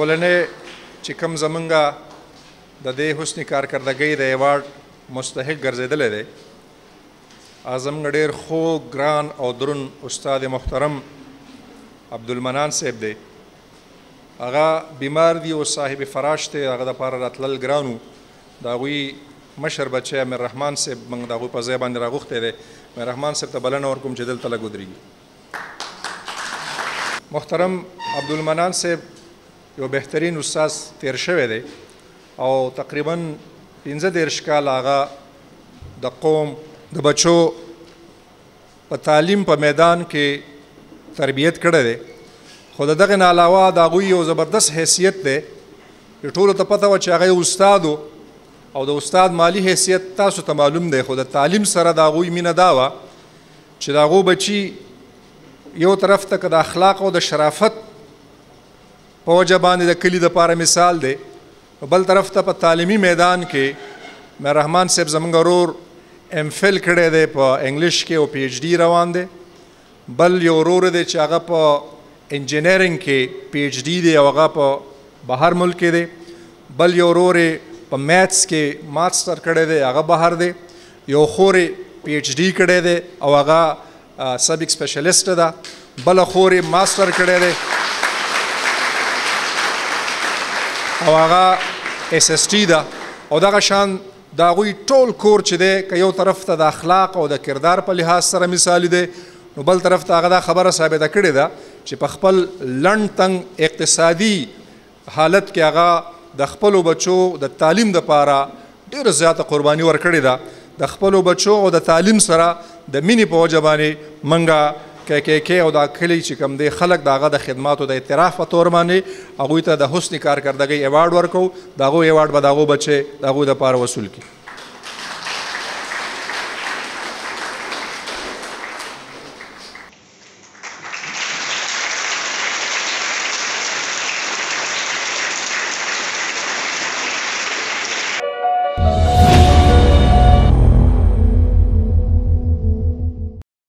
اولنې چې کوم زمونږ د دې حسني کارکردګۍ د ایوارډ مستحق ګرځېدلی دی زمونږ ډېر خوږ ګران او درون استاد محترم عبدالمنان صاحب دی. هغه بیمار دی او صاحب فراش دی، هغه دپاره راتلل ګران و. د هغوی مشر بچی امیر رحمان صاحب موږ د هغوی په ځای باندې راغوښتی دی. امیر رحمان صاحب ته بلنه ورکوم چې دلته لږ ودرېږي. محترم عبدالمنان صاحب یو بهترین استاد تیر شوی دی او تقریبا 15 کال هغه د قوم د بچو په تعلیم په میدان کې تربیت کړی دی. خو د دغې نه علاوه د هغوی یو زبردست حیثیت دی چې ټولو ته پته وه چې هغه یو استاد او د استاد مالی حیثیت تاسو ته معلوم دی. خو د تعلیم سره د هغوی مینه دا وه چې د هغو بچي یو طرف ته که د اخلاق او د شرافت په وجه باندې د کلي دپاره مثال دی، بل طرف ته په تعلیمي میدان کې میر رحمان صاحب زموږ ورور ایم فل کړی دی په انګلیش کې او پی ایچ ډي روان دی. بل یو ورور دی چې هغه په انجینرینګ کې پی ایچ ډي دی او هغه په بهر ملک کې دی. بل یو ورور په میتھس کې ماسټر کړی دی، هغه بهر دی. یو خور پی ایچ ډي کړی دی او هغه سبک سپیشلیسټ ده. بله خور ماسټر کړی دی او هغه ایس ایس ټي ده. او دغه شان د هغوی ټول کور چې دی که یو طرف ته د اخلاق او د کردار په لحاظ سره مثالي دی، نو بل طرف ته هغه دا خبره ثابته کړې ده چې په خپل لنډ تنګ اقتصادي حالت کې هغه د خپلو بچو د تعلیم دپاره ډېره زیاته قرباني ورکړې ده. د خپلو بچو او د تعلیم سره د مینې په وجه باندې موږ KKK او دا کلی چې کوم دی خلک د هغه د خدماتو د اعتراف په طور باندې هغوی ته د حسني کارکردګۍ ایوارډ ورکوو. د هغو ایوارډ به د هغو بچې د هغوی دپاره وصول کړي.